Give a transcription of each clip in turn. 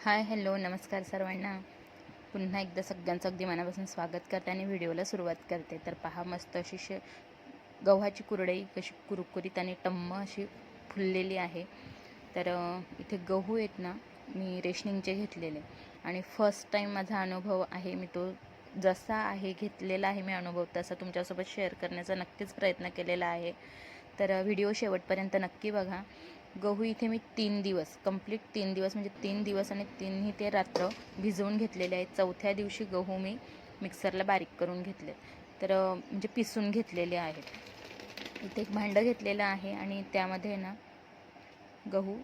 Hi hello नमस्कार सर्वांना. पुन्हा एकदा सगळ्यांचं अगदी मनापासून स्वागत करते आणि व्हिडिओला सुरुवात करते. तर पहा, मस्त अशी गव्हाची कुरडई कशी कुरकुरीत आणि टम्म अशी फुललेली आहे. तर इथे गहू आहेत ना, मी रेशनिंगचे घेतलेले आणि फर्स्ट टाईम माझा अनुभव आहे. मी तो जसा आहे घेतलेला आहे मी अनुभव तसा तुमच्यासोबत शेअर करण्याचा नक्कीच प्रयत्न केलेला आहे. तर व्हिडिओ शेवटपर्यंत नक्की बघा. गहू इथे मी 3 दिवस कंप्लीट 3 दिवस म्हणजे 3 दिवस आणि 3ही ते रात्र भिजवून घेतलेले आहेत. चौथ्या दिवशी गहू मी मिक्सरला बारीक करून घेतले. तर म्हणजे पिसून घेतलेले आहेत. इथे एक भांडं घेतलेलं आहे आणि त्यामध्ये ना गहू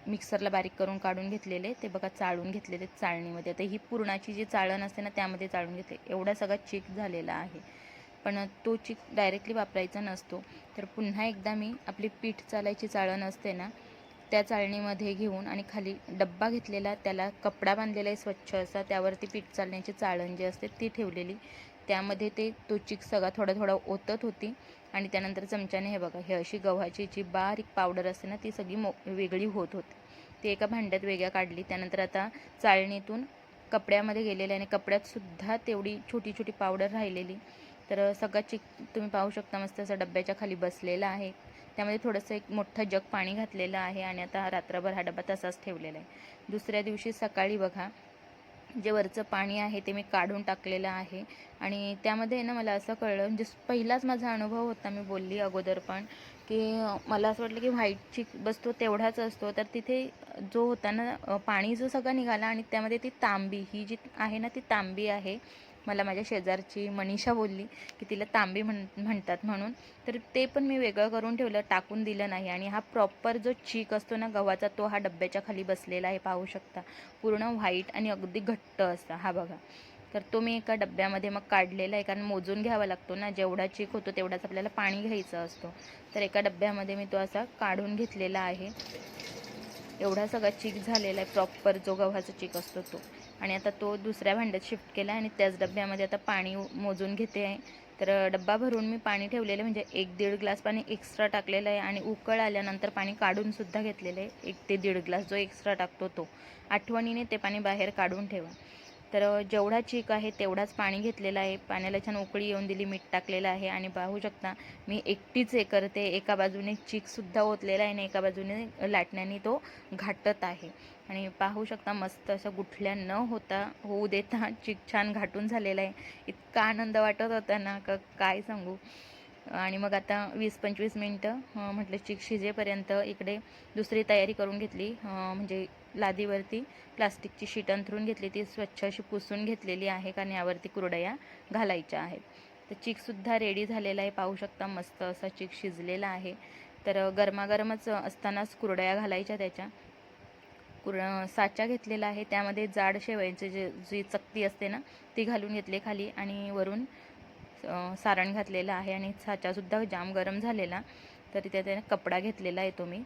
मिक्सरला बारीक करून काढून घेतलेले ते बघा, चाळून घेतलेले चाळणीमध्ये. आता ही पुरणाची जी चाळण असते ना त्यामध्ये चाळून घेतले. एवढा सगळा चिक झालेला आहे, पण तो चिक डायरेक्टली वापरायचा नसतो. तर पुन्हा एकदा मी आपली पीठ चालायची चाळण असते ना त्या चाळणीमध्ये घेऊन आणि खाली डब्बा घेतलेला, त्याला कपडा बांधलेला आहे स्वच्छ असा, त्यावरती पीठ चालण्याची चाळण जी असते ती ठेवलेली. त्यामध्ये तो चिक सगळा थोडा थोडा ओतत होती आणि त्यानंतर चमच्याने हे बघा, हे अशी गव्हाची जी बारीक पावडर असते ना ती सगळी वेगळी होत होती. ती एका भांड्यात वेगळ्या काढली. त्यानंतर आता चाळणीतून कपड्यामध्ये गेलेले आणि कपड्यातसुद्धा तेवढी छोटी छोटी पावडर राहिलेली. तर सगळा चिक तुम्ही पाहू शकता मस्त असा डब्याच्या खाली बसलेला आहे. त्यामध्ये थोडंसं एक मोठं जग पाणी घातलेलं आहे आणि आता रात्रभर हा डबा तसाच ठेवलेला आहे. दुसऱ्या दिवशी सकाळी बघा, जे वरचं पाणी आहे ते मी काढून टाकलेलं आहे आणि त्यामध्ये ना मला असं कळलं, म्हणजे पहिलाच माझा अनुभव होता, मी बोलली अगोदर पण, की मला असं वाटलं की व्हाईट चिक बसतो तेवढाच असतो. तर तिथे जो होता ना पाणी जो सगळं निघाला आणि त्यामध्ये ती तांबी ही जी आहे ना ती तांबी आहे. मला माझ्या शेजारची मनीषा बोलली की तिला तांबी म्हणतात म्हणून. तर ते पण मी वेगळं करून ठेवलं, टाकून दिलं नाही. आणि हा प्रॉपर जो चीक असतो ना गव्हाचा तो हा डब्याच्या खाली बसलेला आहे, पाहू शकता. पूर्ण व्हाईट आणि अगदी घट्ट असा हा बघा. तर तो मी एका डब्यामध्ये मग काढलेला आहे, कारण मोजून घ्यावा लागतो ना, जेवढा चीक होतो तेवढाच आपल्याला पाणी घ्यायचं असतो. तर एका डब्यामध्ये मी तो असा काढून घेतलेला आहे. एवढा सगळा चीक झालेला आहे, प्रॉपर जो गव्हाचा चीक असतो तो. आणि आता तो दुसऱ्या भांड्यात शिफ्ट केला आणि त्याच डब्यामध्ये आता पाणी मोजून घेते आहे. तर डब्बा भरून मी पाणी ठेवलेलं आहे, म्हणजे 1-1.5 ग्लास पाणी एक्स्ट्रा टाकलेलं आहे आणि उकळ आल्यानंतर पाणी काढूनसुद्धा घेतलेलं आहे. 1 ते 1.5 ग्लास जो एक्स्ट्रा टाकतो तो. आठवणीने ते पाणी बाहेर काढून ठेवा. तर जेवढा चीक आहे तेवढाच पाणी घेतलेलं आहे. पाण्याला छान उकळी येऊन दिली, मीठ टाकलेलं आहे आणि पाहू शकता मी एकटीच हे करते. एका बाजूने चीकसुद्धा ओतलेला आहे आणि एका बाजूने लाटण्याने तो घाटत आहे. आणि पाहू शकता मस्त असं गुठल्या न होऊ देता चीक छान घाटून झालेला आहे. इतका आनंद वाटत होता ना काय सांगू. आणि मग आता 20-25 मिनटं म्हटलं चिक शिजेपर्यंत इकडे दुसरी तयारी करून घेतली. म्हणजे लादीवरती प्लास्टिकची शीट अंथरून घेतली, ती स्वच्छ अशी पुसून घेतलेली आहे, कारण यावरती कुरडया घालायच्या आहेत. तर चिकसुद्धा रेडी झालेला आहे, पाहू शकता मस्त असा चिक शिजलेला आहे. तर गरमागरमच असतानाच कुरडया घालायच्या त्याच्या. साचा घेतलेला आहे, त्यामध्ये जाड शेवयांची जी चकती असते ना ती घालून घेतली खाली आणि वरून सारण घातलेलं आहे. आणि साचासुद्धा जाम गरम झालेला. तर त्याने कपडा घेतलेला आहे तो मी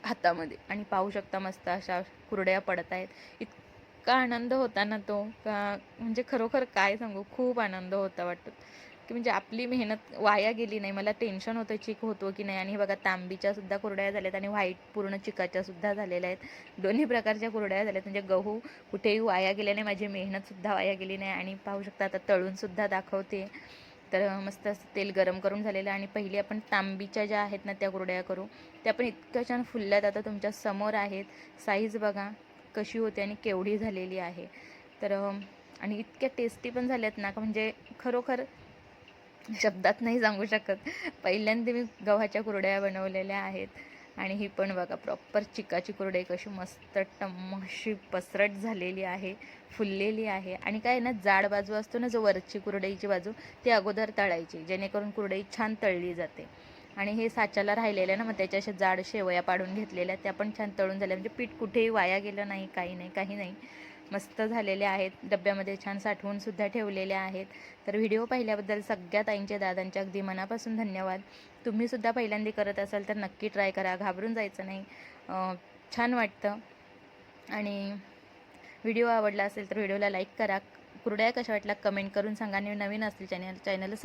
हातामध्ये आणि पाहू शकता मस्त अशा कुरड्या पडत आहेत. इतका आनंद होता ना तो का, म्हणजे खरोखर काय सांगू, खूप आनंद होता. वाटत की म्हणजे आपली मेहनत वाया गेली नाही. मला टेन्शन होतं चिक होतो की नाही. आणि बघा, तांबीच्यासुद्धा कुरड्या झाल्यात आणि व्हाईट पूर्ण चिकाच्यासुद्धा झालेल्या आहेत. दोन्ही प्रकारच्या कुरड्या झाल्यात, म्हणजे गहू कुठेही वाया गेले नाही, माझी मेहनतसुद्धा वाया गेली नाही. आणि पाहू शकता आता तळूनसुद्धा दाखवते. तर मस्त असं तेल गरम करून झालेलं. आणि पहिली आपण तांबीच्या ज्या आहेत ना त्या कुरड्या करू. त्या पण इतक्या छान फुलल्यात, आता तुमच्या समोर आहेत. साईज बघा कशी होते आणि केवढी झालेली आहे. तर आणि इतक्या टेस्टी पण झाल्यात ना, म्हणजे खरोखर शब्दात नाही सांगू शकत. पहिल्यांदा मी गव्हाच्या कुरड्या बनवलेल्या आहेत. आणि ही पण बघा प्रॉपर चिकाची कुरडई कशी मस्त टम्म अशी पसरट झालेली आहे, फुललेली आहे. आणि काय ना, जाड बाजू असतो ना जो वरची कुरडईची बाजू, ती अगोदर तळायची, जेणेकरून कुरडई छान तळली जाते. आणि हे साच्याला राहिलेलं ना, मग त्याच्या अशा जाड शेवया पाडून घेतलेल्या, त्या पण छान तळून झाल्या. म्हणजे पीठ कुठेही वाया गेलं नाही, काही नाही. मस्त झालेले आहेत. डब्यामध्ये छान साठवूनसुद्धा ठेवलेल्या आहेत. तर व्हिडिओ पाहिल्याबद्दल सगळ्या ताईंच्या दादांच्या अगदी मनापासून धन्यवाद. तुम्हीसुद्धा पहिल्यांदा करत असाल तर नक्की ट्राय करा, घाबरून जायचं नाही. छान वाटतं. आणि व्हिडिओ आवडला असेल तर व्हिडिओला लाईक करा. कुरड्या कशा वाटल्या कमेंट करून सांगा. आणि नवीन असतील चॅनलला